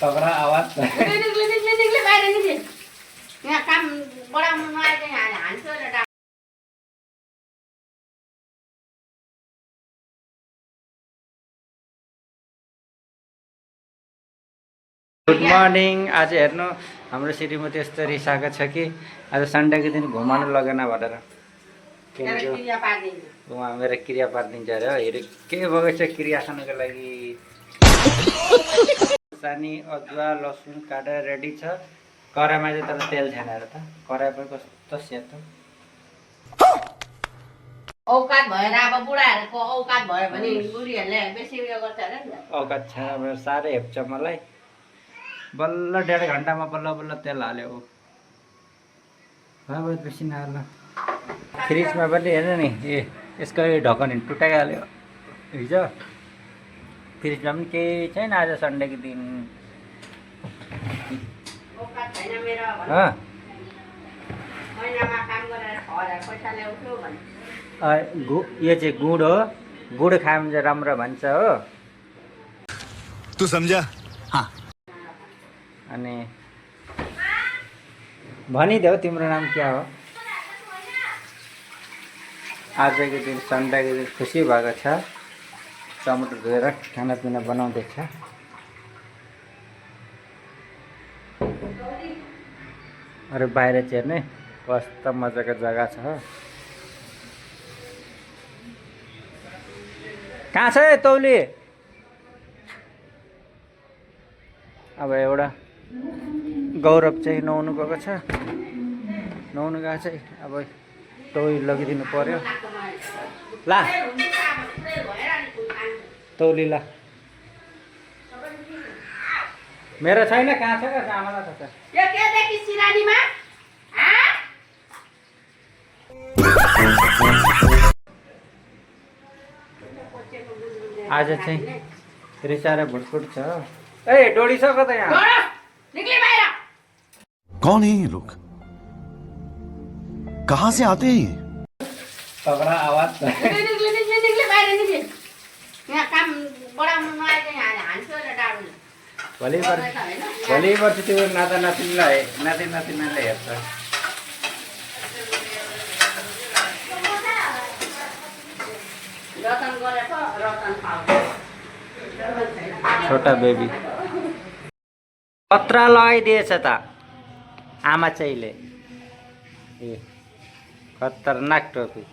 तगड़ा आवाज निक्ले बाहिर निक्ले यहाँ काम बढाउनु नआएको यहाँ हान्छ र गुड मर्निङ। आज हेर्नु हाम्रो श्रीमती यस्तो रिसाएको छ कि आज सन्डेको दिन घुमाउनु लगेन भनेर उहाँ मेरो क्रिया पारिदिन्छ अरे हो। हेरे के भएको छ क्रिया खानुको लागि। सानी अदुवा लसुन काटेर रेडी छ। कराईमा चाहिँ तर तेल छैन अरे त। कराई पनि कस्तो सेतो। औकात भएर अब बुढाहरूको औकात भयो भने बुढीहरूले बेसी उयो गर्छ अरे नि। औकात छैन मेरो साह्रै हेप्छ मलाई। बल्ल 1.5 घन्टामा बल्ल बल्ल तेल हाल्यो। बहुत बेसी नहाल्नु। फ्रिजमा पनि हेर्नु नि यसको ढक्कन टुटाइहाल्यो हिजो। फ्रिजमा पनि केही छैन आज सन्डेको दिन। औकात छैन मेरो महिनामा काम गरेर 6000 पैसा ल्याउँछु भने यो चाहिँ गुड हो। गुड खायो भने चाहिँ राम्रो भन्छ हो। तू समझा? हाँ। अनि भनिदेऊ तिम्रो नाम क्या हो। आजको दिन सन्डेको दिन खुसी भएको छ। टमाटर धोएर खानापिना बनाउँदैछ। अरे बाहिर चेर्ने कस्तो मजाको जग्गा छ। कहाँ छ तौली। अब एउटा गौरव चाहिँ नुहाउनु गएको छ। नुहाउनु गएको चाहिँ अब तौली लगिदिनु पर्यो। ला तौली ला मेरो छैन। कहाँ छ क्या चामल त छ। यो के देखि सिरानीमा आज चाहिँ रिसाएर भुटफुट छ। ए डोडी छ कता यहाँ। निक्ले बाहिर। कौन है ये लोग? कहाँ से आते हैं ये? तगड़ा आवाज निक्ले बाहिर निक्ले यहाँ काम बढाउनु नआएको यहाँ हान्छ र डाडु भोलि पर्छ त्यो नाता नातिनीलाई नातिनाले हेर्छ। रतन गरेको रतन पाउँछ। छोटा बेबी पत्रा लगाइदिएछ त आमा चाहिँले। ए खतरनाक टोपी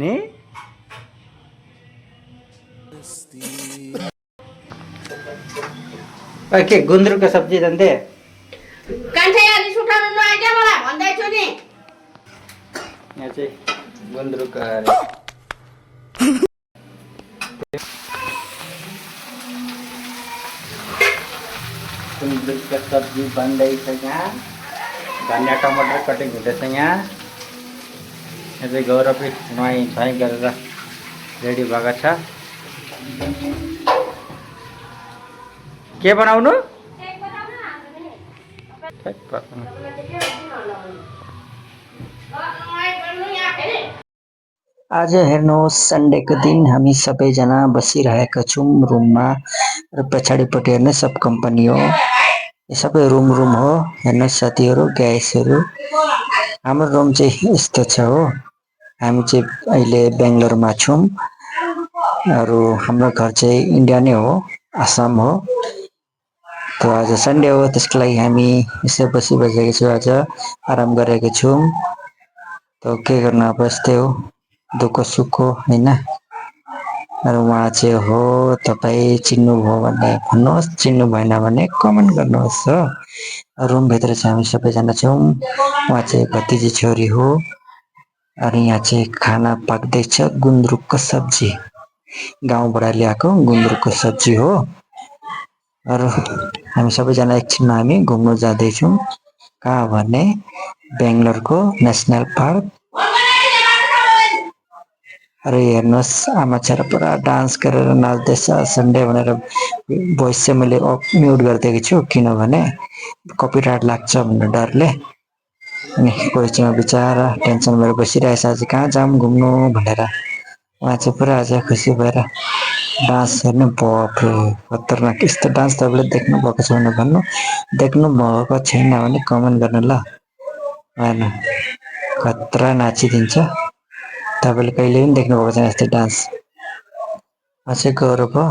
नि। के गुन्द्रुकको सब्जी जान्थे। कान्छे अलि सुटाउनु नआइज मलाई भन्दैछु नि। यहाँ चाहिँ गुन्द्रुक गुन्द्रुकको सब्जी बन्दैछ। यहाँ धनियाँ टमाटर कटिङ हुँदैछ। यहाँ चाहिँ गौरव नुहाई धुवाई गरेर रेडी भएको छ। के बनाउनु। आज हेर्नुहोस् सन्डेको दिन हामी सबैजना बसिरहेका छौँ रुममा र पछाडिपट्टि हेर्नु सब कम्पनी हो। यो सबै रुम हो। हेर्नुहोस् साथीहरू ग्यासहरू। हाम्रो रुम चाहिँ यस्तो छ हो। हामी चाहिँ अहिले बेङ्गलोरमा छौँ। अरू हाम्रो घर चाहिँ इन्डिया नै हो, आसाम हो। त आज सन्डे हो त्यसको लागि हामी यसो बसिबसेको छौँ। आज आराम गरेको छौँ। त के गर्नु अब यस्तै हो दुःख सुख होइन। र उहाँ चाहिँ हो तपाईँ चिन्नुभयो भने भन्नुहोस्, चिन्नु भएन भने कमेन्ट गर्नुहोस् हो। रुमभित्र चाहिँ हामी सबैजना छौँ। उहाँ चाहिँ भतिजी छोरी हो। अनि यहाँ चाहिँ खाना पाक्दैछ गुन्द्रुकको सब्जी। गाउँबाट ल्याएको गुन्द्रुकको सब्जी हो। अरू हामी सबैजना एकछिनमा हामी घुम्न जाँदैछौँ। कहाँ भने बेङ्गलोरको नेसनल पार्क। अरे हेर्नुहोस् आमा छोरा पुरा डान्स गरेर नाच्दैछ। सन्डे भनेर भोइस चाहिँ मैले म्युट गरिदिएको छु किनभने कपिराइट लाग्छ भन्ने डरले। अनि कोही चाहिँ बिचरा टेन्सन भएर बसिरहेछ आज कहाँ जाऊँ घुम्नु भनेर। उहाँ चाहिँ पुरा आज खुसी भएर डान्स हेर्नु बाफरे खतरनाक यस्तो डान्स तपाईँले देख्नु भएको छ भने भन्नु देख्नु भएको छैन भने कमेन्ट गर्नु ल हेर्नु खतरा नाचिदिन्छ तपाईँले कहिले पनि देख्नु भएको छैन यस्तो डान्स अझै गौरव हो